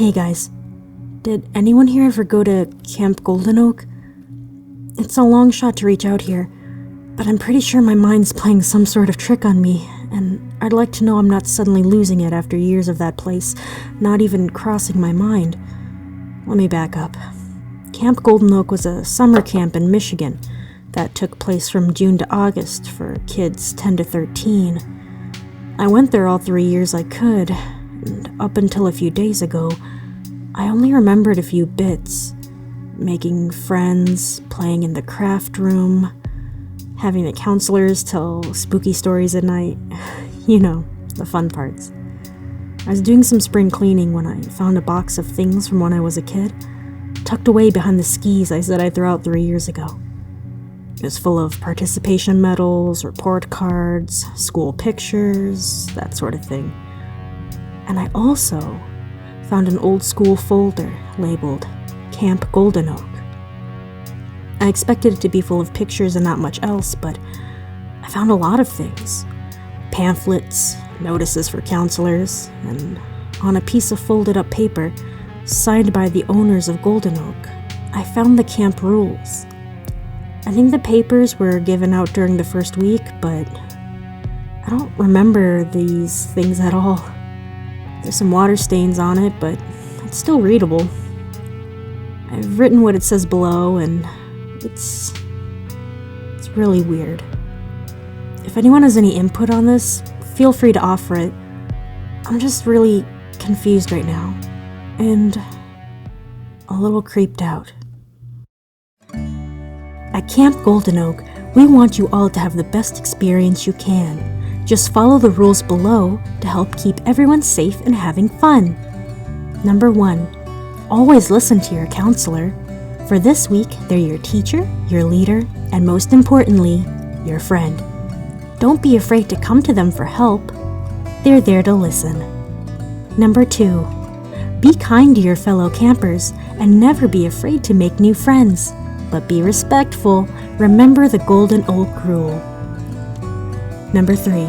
Hey guys, did anyone here ever go to Camp Golden Oak? It's a long shot to reach out here, but I'm pretty sure my mind's playing some sort of trick on me, and I'd like to know I'm not suddenly losing it after years of that place not even crossing my mind. Let me back up. Camp Golden Oak was a summer camp in Michigan that took place from June to August for kids 10 to 13. I went there all 3 years I could, and up until a few days ago, I only remembered a few bits. Making friends, playing in the craft room, having the counselors tell spooky stories at night. You know, the fun parts. I was doing some spring cleaning when I found a box of things from when I was a kid, tucked away behind the skis I said I threw out 3 years ago. It was full of participation medals, report cards, school pictures, that sort of thing. And I also found an old school folder labeled Camp Golden Oak. I expected it to be full of pictures and not much else, but I found a lot of things. Pamphlets, notices for counselors, and on a piece of folded up paper, signed by the owners of Golden Oak, I found the camp rules. I think the papers were given out during the first week, but I don't remember these things at all. There's some water stains on it, but it's still readable. I've written what it says below, and it's really weird. If anyone has any input on this, feel free to offer it. I'm just really confused right now, and a little creeped out. At Camp Golden Oak, we want you all to have the best experience you can. Just follow the rules below to help keep everyone safe and having fun. Number 1, always listen to your counselor. For this week, they're your teacher, your leader, and most importantly, your friend. Don't be afraid to come to them for help. They're there to listen. Number 2, be kind to your fellow campers and never be afraid to make new friends. But be respectful. Remember the Golden Oak rule. Number 3,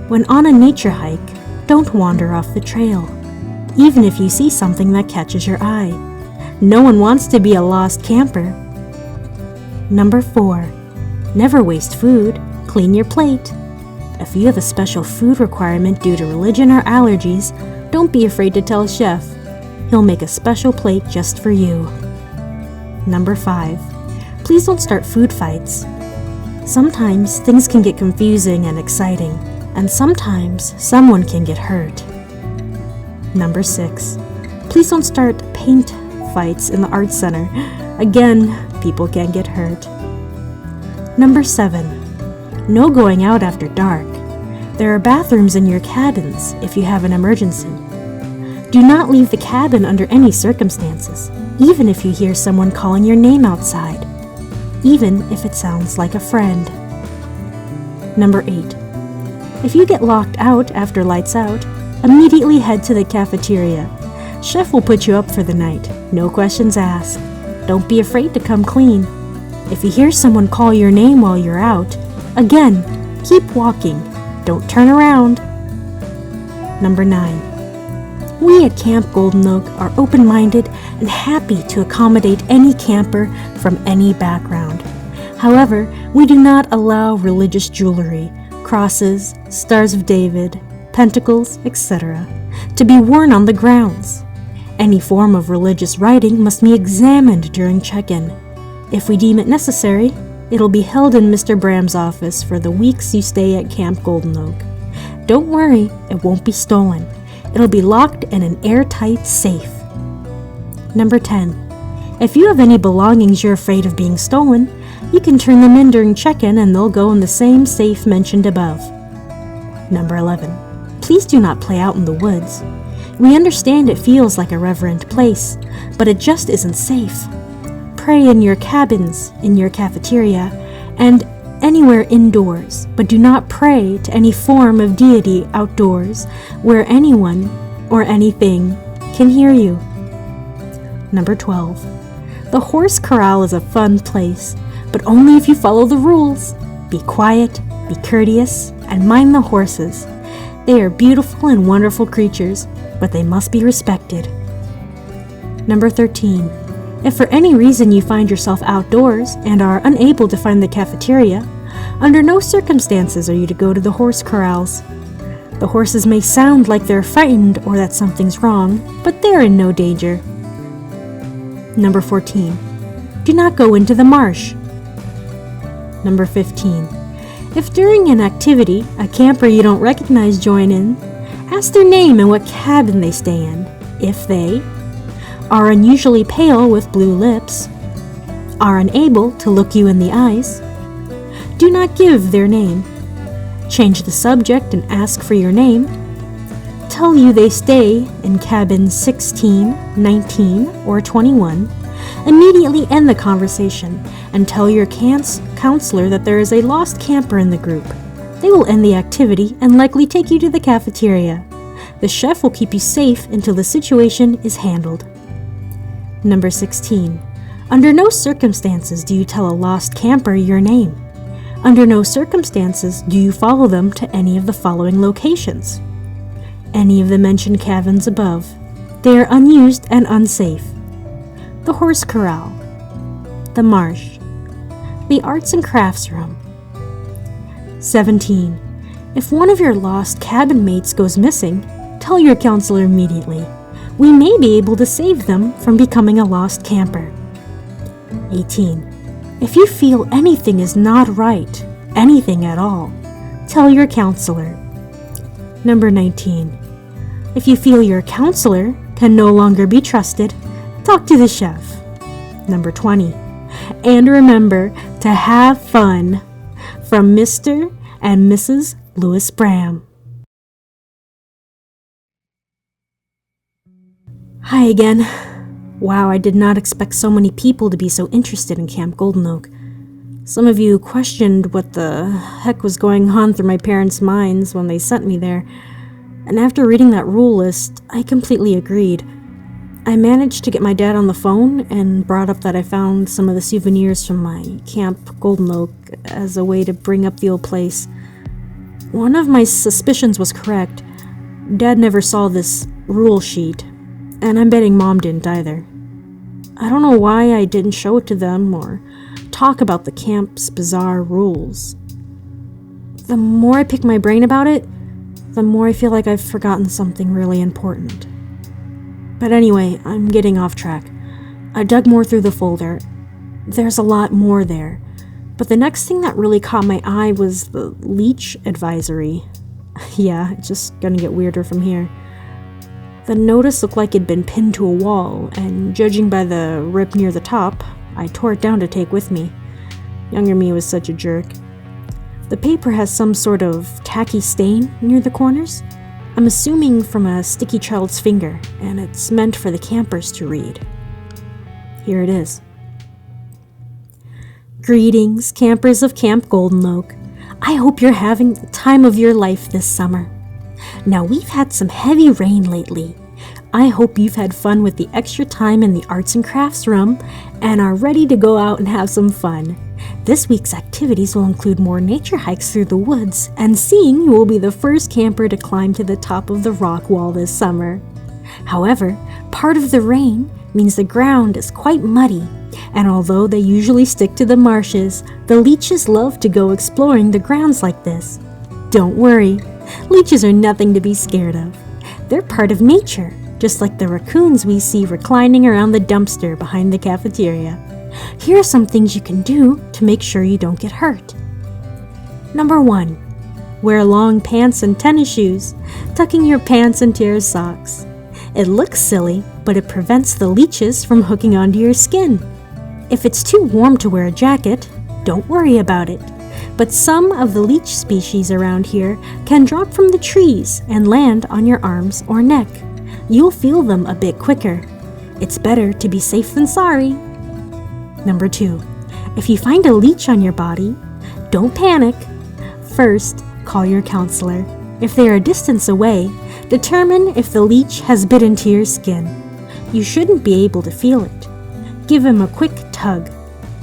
when on a nature hike, don't wander off the trail, even if you see something that catches your eye. No one wants to be a lost camper. Number 4, never waste food. Clean your plate. If you have a special food requirement due to religion or allergies, don't be afraid to tell Chef. He'll make a special plate just for you. Number 5, please don't start food fights. Sometimes things can get confusing and exciting, and sometimes someone can get hurt. Number 6, please don't start paint fights in the Arts Center. Again, people can get hurt. Number 7, no going out after dark. There are bathrooms in your cabins if you have an emergency. Do not leave the cabin under any circumstances, even if you hear someone calling your name outside, even if it sounds like a friend. Number 8, if you get locked out after lights out, immediately head to the cafeteria. Chef will put you up for the night, no questions asked. Don't be afraid to come clean. If you hear someone call your name while you're out, again, keep walking. Don't turn around. Number 9, we at Camp Golden Oak are open-minded and happy to accommodate any camper from any background. However, we do not allow religious jewelry, crosses, stars of David, pentacles, etc., to be worn on the grounds. Any form of religious writing must be examined during check-in. If we deem it necessary, it'll be held in Mr. Bram's office for the weeks you stay at Camp Golden Oak. Don't worry, it won't be stolen. It'll be locked in an airtight safe. Number 10, if you have any belongings you're afraid of being stolen, you can turn them in during check-in and they'll go in the same safe mentioned above. Number 11, please do not play out in the woods. We understand it feels like a reverent place, but it just isn't safe. Pray in your cabins, in your cafeteria, and anywhere indoors, but do not pray to any form of deity outdoors where anyone or anything can hear you. Number 12, the horse corral is a fun place, but only if you follow the rules. Be quiet, be courteous, and mind the horses. They are beautiful and wonderful creatures, but they must be respected. Number 13. If for any reason you find yourself outdoors and are unable to find the cafeteria, under no circumstances are you to go to the horse corrals. The horses may sound like they're frightened or that something's wrong, but they're in no danger. Number 14. Do not go into the marsh. Number 15. If during an activity, a camper you don't recognize join in, ask their name and what cabin they stay in. If they are unusually pale with blue lips, are unable to look you in the eyes, do not give their name. Change the subject and ask for your name. Tell you they stay in cabin 16, 19, or 21. Immediately end the conversation and tell your counselor that there is a lost camper in the group. They will end the activity and likely take you to the cafeteria. The chef will keep you safe until the situation is handled. Number 16. Under no circumstances do you tell a lost camper your name. Under no circumstances do you follow them to any of the following locations. Any of the mentioned cabins above. They are unused and unsafe. The horse corral, the marsh, the arts and crafts room. 17. If one of your lost cabin mates goes missing, tell your counselor immediately. We may be able to save them from becoming a lost camper. 18. If you feel anything is not right, anything at all, tell your counselor. Number 19. If you feel your counselor can no longer be trusted, talk to the chef. Number 20. And remember to have fun. From Mr. and Mrs. Lewis Bram. Hi again. Wow, I did not expect so many people to be so interested in Camp Golden Oak. Some of you questioned what the heck was going on through my parents' minds when they sent me there. And after reading that rule list, I completely agreed. I managed to get my dad on the phone and brought up that I found some of the souvenirs from my Camp Golden Oak as a way to bring up the old place. One of my suspicions was correct. Dad never saw this rule sheet, and I'm betting Mom didn't either. I don't know why I didn't show it to them or talk about the camp's bizarre rules. The more I pick my brain about it, the more I feel like I've forgotten something really important. But anyway, I'm getting off track. I dug more through the folder. There's a lot more there. But the next thing that really caught my eye was the leech advisory. Yeah, it's just gonna get weirder from here. The notice looked like it'd been pinned to a wall, and judging by the rip near the top, I tore it down to take with me. Younger me was such a jerk. The paper has some sort of tacky stain near the corners. I'm assuming from a sticky child's finger, and it's meant for the campers to read. Here it is. Greetings, campers of Camp Golden Oak. I hope you're having the time of your life this summer. Now, we've had some heavy rain lately. I hope you've had fun with the extra time in the arts and crafts room and are ready to go out and have some fun. This week's activities will include more nature hikes through the woods, and seeing you will be the first camper to climb to the top of the rock wall this summer. However, part of the rain means the ground is quite muddy, and although they usually stick to the marshes, the leeches love to go exploring the grounds like this. Don't worry, leeches are nothing to be scared of. They're part of nature, just like the raccoons we see reclining around the dumpster behind the cafeteria. Here are some things you can do to make sure you don't get hurt. Number 1. Wear long pants and tennis shoes, tucking your pants into your socks. It looks silly, but it prevents the leeches from hooking onto your skin. If it's too warm to wear a jacket, don't worry about it. But some of the leech species around here can drop from the trees and land on your arms or neck. You'll feel them a bit quicker. It's better to be safe than sorry. Number 2. If you find a leech on your body, don't panic. First, call your counselor. If they are a distance away, determine if the leech has bit into your skin. You shouldn't be able to feel it. Give them a quick tug.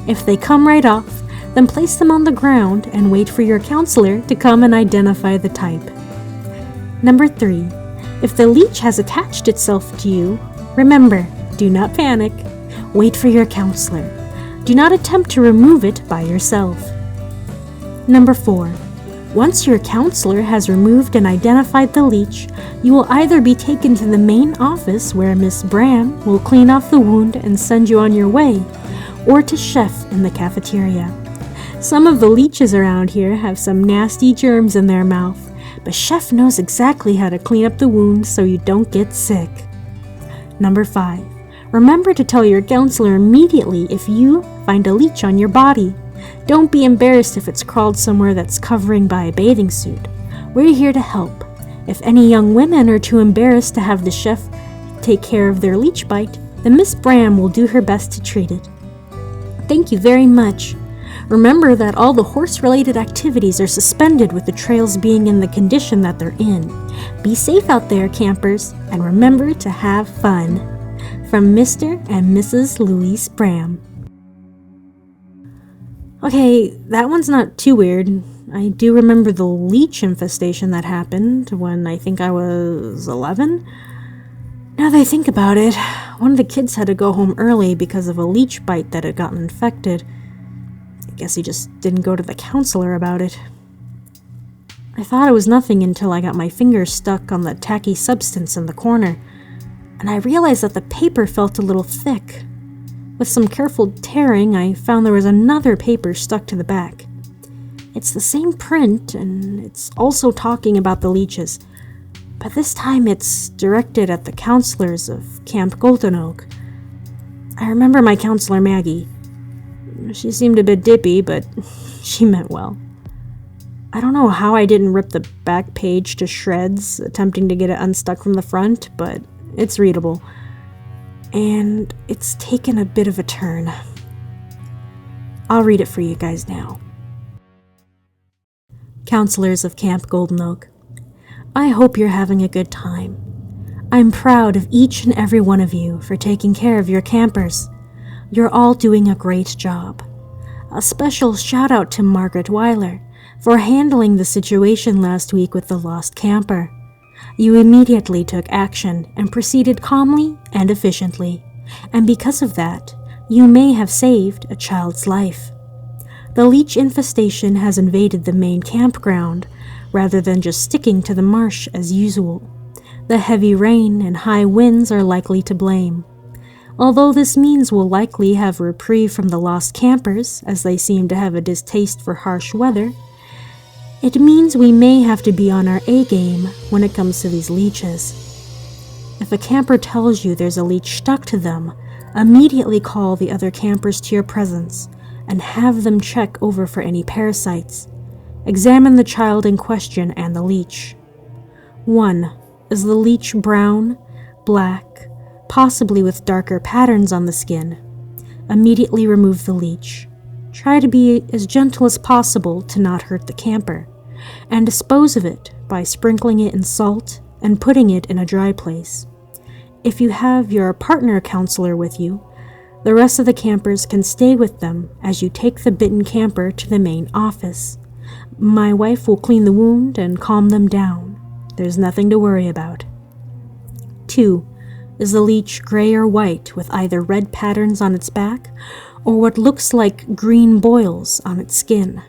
If they come right off, then place them on the ground and wait for your counselor to come and identify the type. Number 3. If the leech has attached itself to you, remember, Do not panic. Wait for your counselor. Do not attempt to remove it by yourself. Number 4. Once your counselor has removed and identified the leech, you will either be taken to the main office where Miss Bram will clean off the wound and send you on your way, or to Chef in the cafeteria. Some of the leeches around here have some nasty germs in their mouth, but Chef knows exactly how to clean up the wound so you don't get sick. Number 5. Remember to tell your counselor immediately if you find a leech on your body. Don't be embarrassed if it's crawled somewhere that's covering by a bathing suit. We're here to help. If any young women are too embarrassed to have the chef take care of their leech bite, then Miss Bram will do her best to treat it. Thank you very much. Remember that all the horse-related activities are suspended with the trails being in the condition that they're in. Be safe out there, campers, and remember to have fun. From Mr. and Mrs. Louise Bram. Okay, that one's not too weird. I do remember the leech infestation that happened when I think I was 11. Now that I think about it, one of the kids had to go home early because of a leech bite that had gotten infected. I guess he just didn't go to the counselor about it. I thought it was nothing until I got my fingers stuck on the tacky substance in the corner, and I realized that the paper felt a little thick. With some careful tearing, I found there was another paper stuck to the back. It's the same print, and it's also talking about the leeches, but this time it's directed at the counselors of Camp Golden Oak. I remember my counselor, Maggie. She seemed a bit dippy, but she meant well. I don't know how I didn't rip the back page to shreds, attempting to get it unstuck from the front, but it's readable. And it's taken a bit of a turn. I'll read it for you guys now. Counselors of Camp Golden Oak, I hope you're having a good time. I'm proud of each and every one of you for taking care of your campers. You're all doing a great job. A special shout out to Margaret Weiler for handling the situation last week with the lost camper. You immediately took action and proceeded calmly and efficiently, and because of that, you may have saved a child's life. The leech infestation has invaded the main campground rather than just sticking to the marsh as usual. The heavy rain and high winds are likely to blame. Although this means we'll likely have reprieve from the lost campers, as they seem to have a distaste for harsh weather, it means we may have to be on our A-game when it comes to these leeches. If a camper tells you there's a leech stuck to them, immediately call the other campers to your presence and have them check over for any parasites. Examine the child in question and the leech. 1. Is the leech brown, black, possibly with darker patterns on the skin? Immediately remove the leech. Try to be as gentle as possible to not hurt the camper, and dispose of it by sprinkling it in salt and putting it in a dry place. If you have your partner counselor with you, the rest of the campers can stay with them as you take the bitten camper to the main office. My wife will clean the wound and calm them down. There's nothing to worry about. 2. Is the leech gray or white with either red patterns on its back or what looks like green boils on its skin?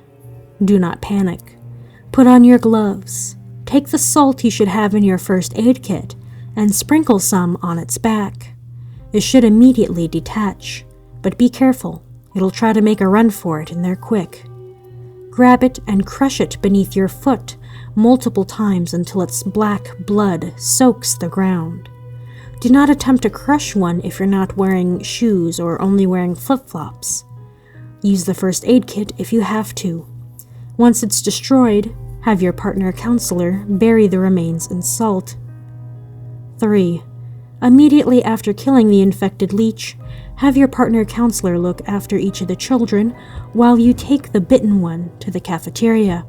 Do not panic. Put on your gloves. Take the salt you should have in your first aid kit and sprinkle some on its back. It should immediately detach, but be careful. It'll try to make a run for it and they're quick. Grab it and crush it beneath your foot multiple times until its black blood soaks the ground. Do not attempt to crush one if you're not wearing shoes or only wearing flip-flops. Use the first aid kit if you have to. Once it's destroyed, have your partner counselor bury the remains in salt. 3. Immediately after killing the infected leech, have your partner counselor look after each of the children while you take the bitten one to the cafeteria.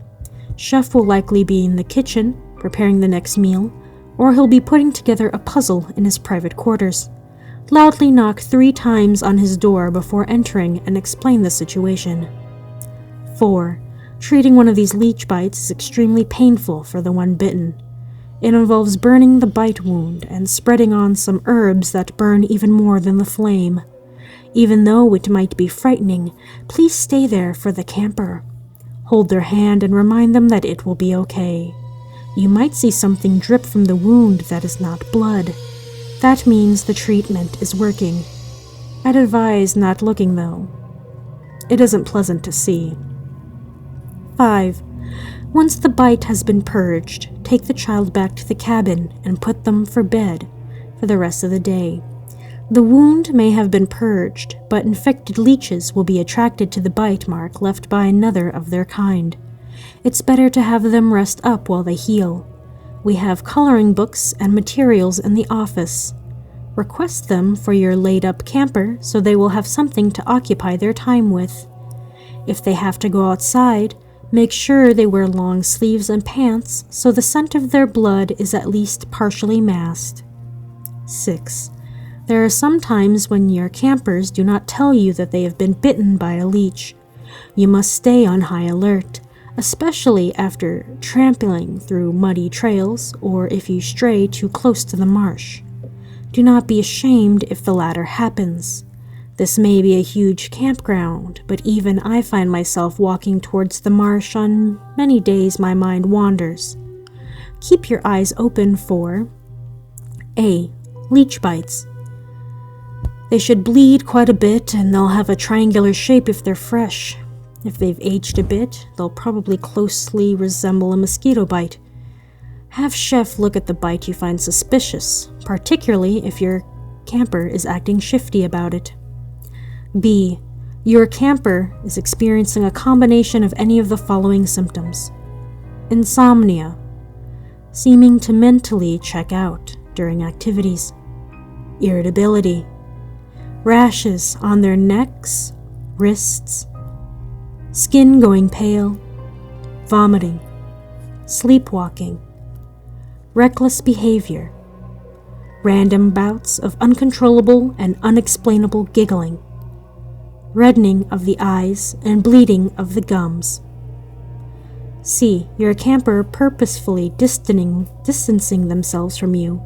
Chef will likely be in the kitchen, preparing the next meal, or he'll be putting together a puzzle in his private quarters. Loudly knock 3 times on his door before entering and explain the situation. 4. Treating one of these leech bites is extremely painful for the one bitten. It involves burning the bite wound and spreading on some herbs that burn even more than the flame. Even though it might be frightening, please stay there for the camper. Hold their hand and remind them that it will be okay. You might see something drip from the wound that is not blood. That means the treatment is working. I'd advise not looking though. It isn't pleasant to see. 5. Once the bite has been purged, take the child back to the cabin and put them for bed for the rest of the day. The wound may have been purged, but infected leeches will be attracted to the bite mark left by another of their kind. It's better to have them rest up while they heal. We have coloring books and materials in the office. Request them for your laid-up camper so they will have something to occupy their time with. If they have to go outside, make sure they wear long sleeves and pants so the scent of their blood is at least partially masked. 6. There are some times when your campers do not tell you that they have been bitten by a leech. You must stay on high alert, especially after trampling through muddy trails or if you stray too close to the marsh. Do not be ashamed if the latter happens. This may be a huge campground, but even I find myself walking towards the marsh on many days my mind wanders. Keep your eyes open for A. Leech bites. They should bleed quite a bit and they'll have a triangular shape if they're fresh. If they've aged a bit, they'll probably closely resemble a mosquito bite. Have Chef look at the bite you find suspicious, particularly if your camper is acting shifty about it. B. Your camper is experiencing a combination of any of the following symptoms. Insomnia, seeming to mentally check out during activities. Irritability, rashes on their necks, wrists, skin going pale, vomiting, sleepwalking, reckless behavior, random bouts of uncontrollable and unexplainable giggling, reddening of the eyes and bleeding of the gums. C. Your camper purposefully distancing themselves from you,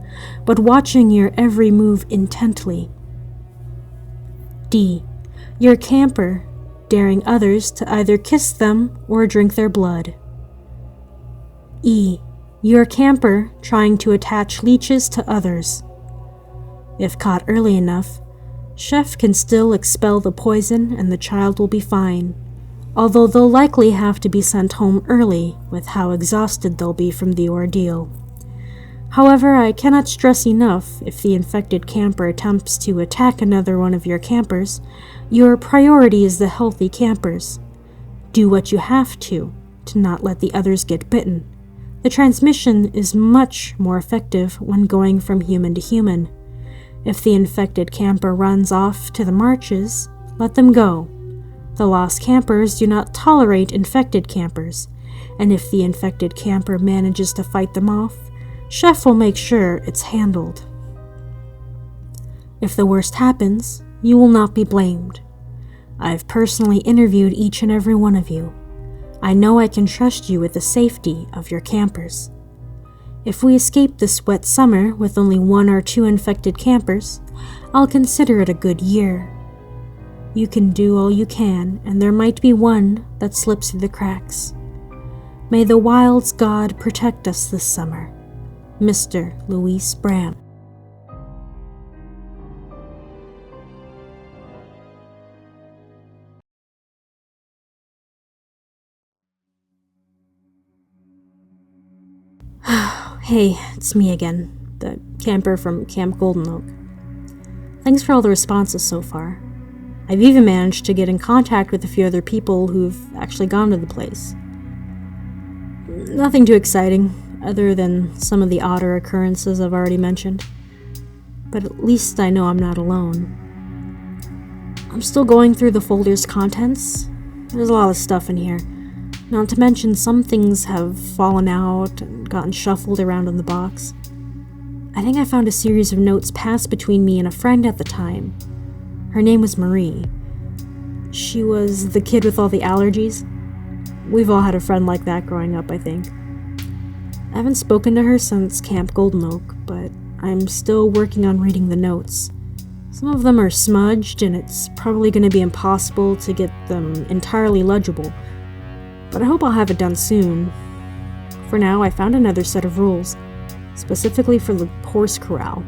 but watching your every move intently. D. Your camper daring others to either kiss them or drink their blood. E. Your camper trying to attach leeches to others. If caught early enough, Chef can still expel the poison and the child will be fine, although they'll likely have to be sent home early with how exhausted they'll be from the ordeal. However, I cannot stress enough, if the infected camper attempts to attack another one of your campers, your priority is the healthy campers. Do what you have to not let the others get bitten. The transmission is much more effective when going from human to human. If the infected camper runs off to the marshes, let them go. The lost campers do not tolerate infected campers, and if the infected camper manages to fight them off, Chef will make sure it's handled. If the worst happens, you will not be blamed. I've personally interviewed each and every one of you. I know I can trust you with the safety of your campers. If we escape this wet summer with only 1 or 2 infected campers, I'll consider it a good year. You can do all you can, and there might be one that slips through the cracks. May the wild's God protect us this summer. Mr. Luis Bram. Hey, it's me again, the camper from Camp Golden Oak. Thanks for all the responses so far. I've even managed to get in contact with a few other people who've actually gone to the place. Nothing too exciting, other than some of the odder occurrences I've already mentioned. But at least I know I'm not alone. I'm still going through the folder's contents. There's a lot of stuff in here. Not to mention some things have fallen out and gotten shuffled around in the box. I think I found a series of notes passed between me and a friend at the time. Her name was Marie. She was the kid with all the allergies. We've all had a friend like that growing up, I think. I haven't spoken to her since Camp Golden Oak, but I'm still working on reading the notes. Some of them are smudged, and it's probably going to be impossible to get them entirely legible, but I hope I'll have it done soon. For now, I found another set of rules, specifically for the horse corral.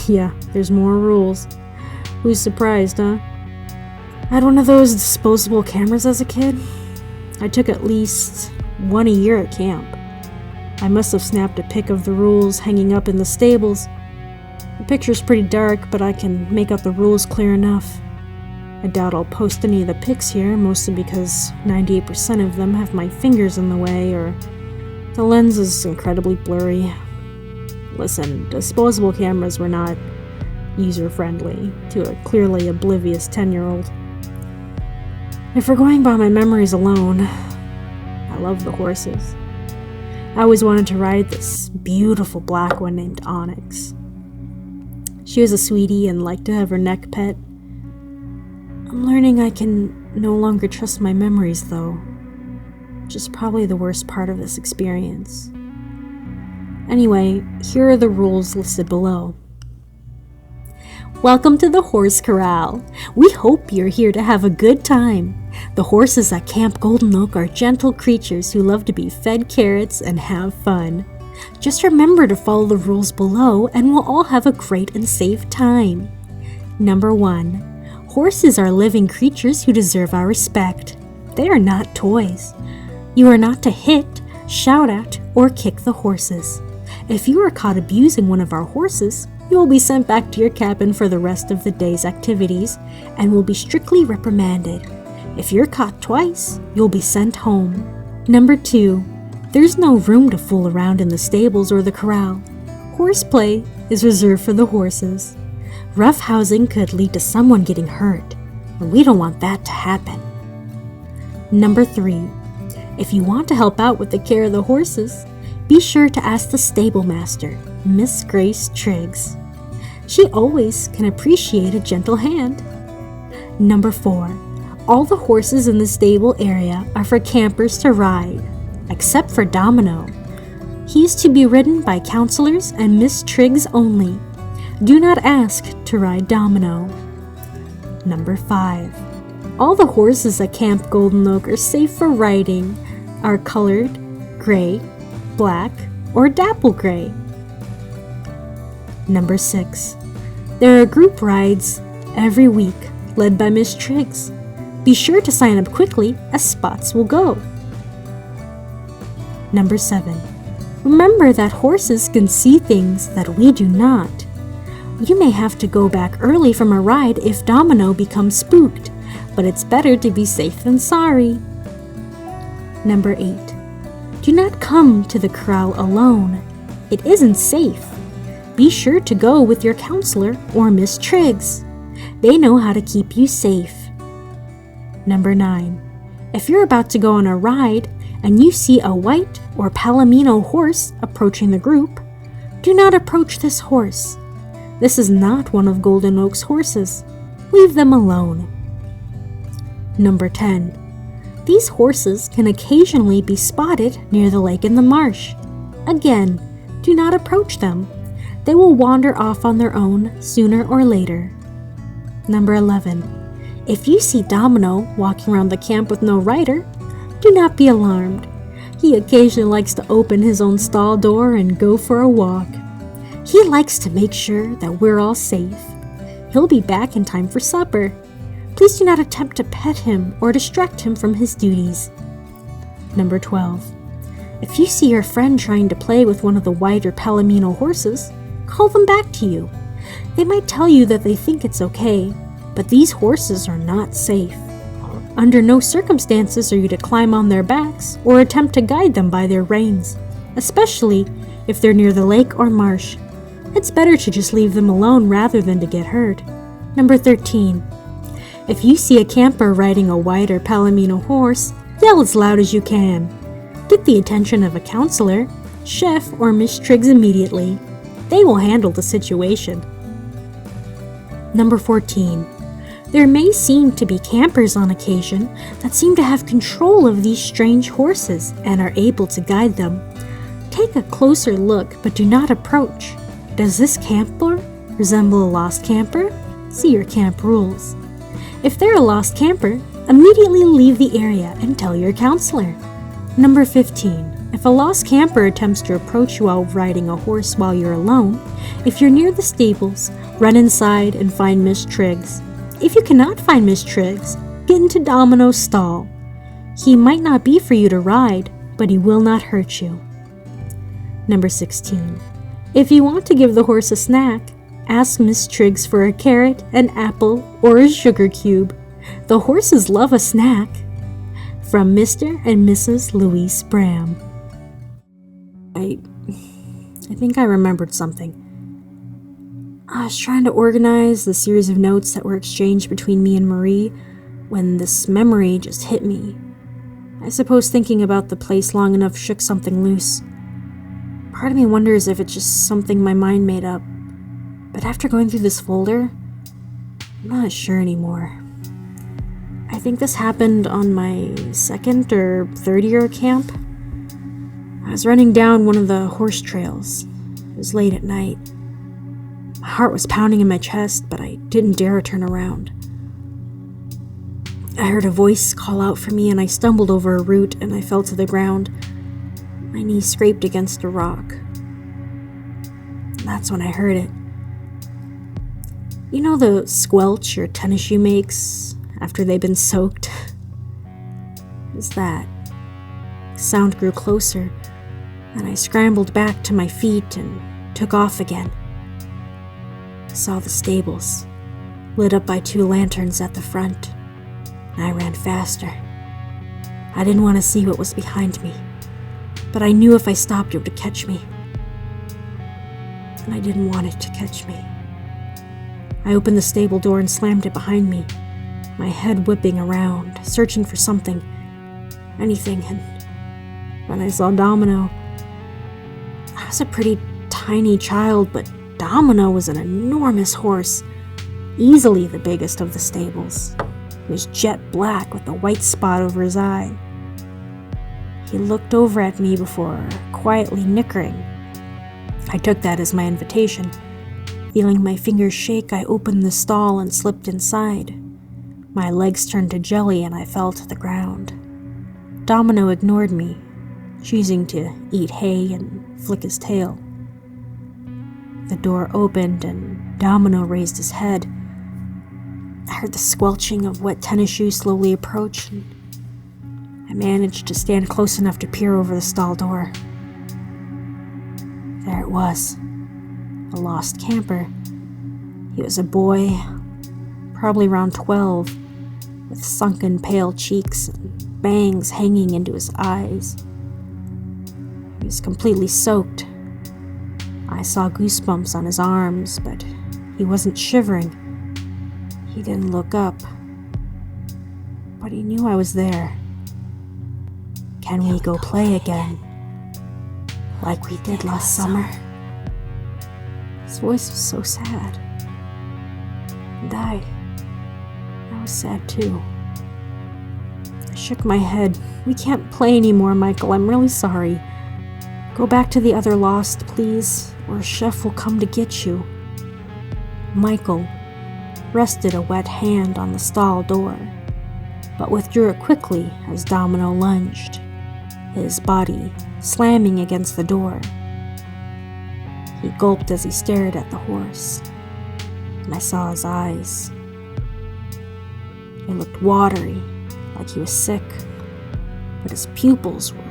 Yeah, there's more rules. Who's surprised, huh? I had one of those disposable cameras as a kid. I took at least one a year at camp. I must have snapped a pic of the rules hanging up in the stables. The picture's pretty dark, but I can make out the rules clear enough. I doubt I'll post any of the pics here, mostly because 98% of them have my fingers in the way, or the lens is incredibly blurry. Listen, disposable cameras were not user-friendly to a clearly oblivious 10-year-old. If we're going by my memories alone, I love the horses. I always wanted to ride this beautiful black one named Onyx. She was a sweetie and liked to have her neck pet. I'm learning I can no longer trust my memories, though, which is probably the worst part of this experience. Anyway, here are the rules listed below. Welcome to the horse corral. We hope you're here to have a good time. The horses at Camp Golden Oak are gentle creatures who love to be fed carrots and have fun. Just remember to follow the rules below and we'll all have a great and safe time. Number 1. Horses are living creatures who deserve our respect. They are not toys. You are not to hit, shout at, or kick the horses. If you are caught abusing one of our horses, you will be sent back to your cabin for the rest of the day's activities and will be strictly reprimanded. If you're caught twice, you'll be sent home. Number 2. There's no room to fool around in the stables or the corral. Horseplay is reserved for the horses. Rough housing could lead to someone getting hurt, and we don't want that to happen. Number 3. If you want to help out with the care of the horses, be sure to ask the stable master, Miss Grace Triggs. She always can appreciate a gentle hand. Number 4. All the horses in the stable area are for campers to ride, except for Domino. He is to be ridden by counselors and Miss Triggs only. Do not ask to ride Domino. Number 5. All the horses at Camp Golden Oak are safe for riding, are colored gray, black, or dapple gray. Number 6. There are group rides every week, led by Miss Triggs. Be sure to sign up quickly, as spots will go. Number 7. Remember that horses can see things that we do not. You may have to go back early from a ride if Domino becomes spooked, but it's better to be safe than sorry. Number 8. Do not come to the corral alone. It isn't safe. Be sure to go with your counselor or Miss Triggs. They know how to keep you safe. Number 9. If you're about to go on a ride and you see a white or palomino horse approaching the group, do not approach this horse. This is not one of Golden Oak's horses. Leave them alone. Number 10. These horses can occasionally be spotted near the lake and the marsh. Again, do not approach them. They will wander off on their own sooner or later. Number 11. If you see Domino walking around the camp with no rider, do not be alarmed. He occasionally likes to open his own stall door and go for a walk. He likes to make sure that we're all safe. He'll be back in time for supper. Please do not attempt to pet him or distract him from his duties. Number 12. If you see your friend trying to play with one of the white or palomino horses, call them back to you. They might tell you that they think it's okay, but these horses are not safe. Under no circumstances are you to climb on their backs or attempt to guide them by their reins, especially if they're near the lake or marsh. It's better to just leave them alone rather than to get hurt. Number 13. If you see a camper riding a white or palomino horse, yell as loud as you can. Get the attention of a counselor, chef, or Miss Triggs immediately. They will handle the situation. Number 14. There may seem to be campers on occasion that seem to have control of these strange horses and are able to guide them. Take take a closer look, but do not approach. Does this camper resemble a lost camper? See your camp rules. If they're a lost camper, immediately leave the area and tell your counselor. Number 15. If a lost camper attempts to approach you while riding a horse while you're alone, if you're near the stables, run inside and find Miss Triggs. If you cannot find Miss Triggs, get into Domino's stall. He might not be for you to ride, but he will not hurt you. Number 16. If you want to give the horse a snack, ask Miss Triggs for a carrot, an apple, or a sugar cube. The horses love a snack. From Mr. and Mrs. Louise Bram. I think I remembered something. I was trying to organize the series of notes that were exchanged between me and Marie when this memory just hit me. I suppose thinking about the place long enough shook something loose. Part of me wonders if it's just something my mind made up. But after going through this folder, I'm not sure anymore. I think this happened on my second or third year of camp. I was running down one of the horse trails. It was late at night. My heart was pounding in my chest, but I didn't dare turn around. I heard a voice call out for me, and I stumbled over a root and I fell to the ground. My knee scraped against a rock. And that's when I heard it. You know the squelch your tennis shoe makes after they've been soaked? It was that. The sound grew closer, and I scrambled back to my feet and took off again. I saw the stables, lit up by 2 lanterns at the front, and I ran faster. I didn't want to see what was behind me, but I knew if I stopped it would catch me. And I didn't want it to catch me. I opened the stable door and slammed it behind me, my head whipping around, searching for something, anything, and when I saw Domino, I was a pretty tiny child, but Domino was an enormous horse, easily the biggest of the stables. He was jet black with a white spot over his eye. He looked over at me before quietly nickering. I took that as my invitation. Feeling my fingers shake, I opened the stall and slipped inside. My legs turned to jelly and I fell to the ground. Domino ignored me, choosing to eat hay and flick his tail. The door opened and Domino raised his head. I heard the squelching of wet tennis shoes slowly approach, and I managed to stand close enough to peer over the stall door. There it was, a lost camper. He was a boy, probably around 12, with sunken pale cheeks and bangs hanging into his eyes. He was completely soaked. I saw goosebumps on his arms, but he wasn't shivering. He didn't look up, but he knew I was there. Can we go play again, like we did last summer? His voice was so sad. And I was sad too. I shook my head. We can't play anymore, Michael. I'm really sorry. Go back to the other lost, please, or Chef will come to get you. Michael rested a wet hand on the stall door, but withdrew it quickly as Domino lunged, his body slamming against the door. He gulped as he stared at the horse, and I saw his eyes. They looked watery, like he was sick, but his pupils were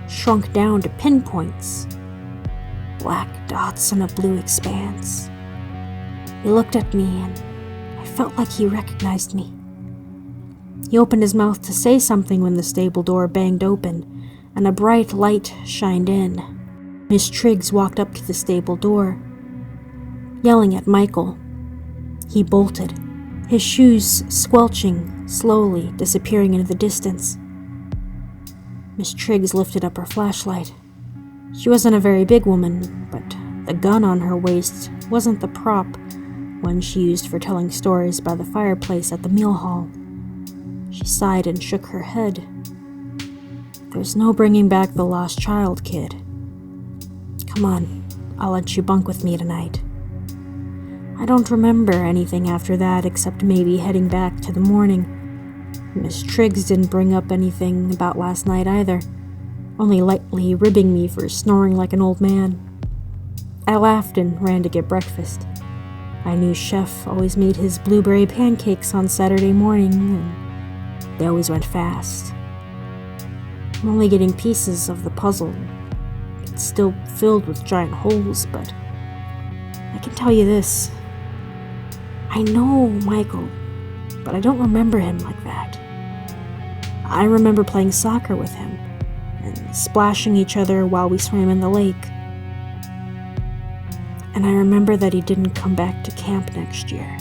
shrunk down to pinpoints, black dots in a blue expanse. He looked at me, and I felt like he recognized me. He opened his mouth to say something when the stable door banged open, and a bright light shined in. Miss Triggs walked up to the stable door, yelling at Michael. He bolted, his shoes squelching, slowly disappearing into the distance. Miss Triggs lifted up her flashlight. She wasn't a very big woman, but the gun on her waist wasn't the prop one she used for telling stories by the fireplace at the meal hall. She sighed and shook her head. There's no bringing back the lost child, kid. Come on, I'll let you bunk with me tonight. I don't remember anything after that except maybe heading back to the morning. Miss Triggs didn't bring up anything about last night either, only lightly ribbing me for snoring like an old man. I laughed and ran to get breakfast. I knew Chef always made his blueberry pancakes on Saturday morning, and they always went fast. I'm only getting pieces of the puzzle. It's still filled with giant holes, but I can tell you this. I know Michael, but I don't remember him like that. I remember playing soccer with him and splashing each other while we swam in the lake. And I remember that he didn't come back to camp next year.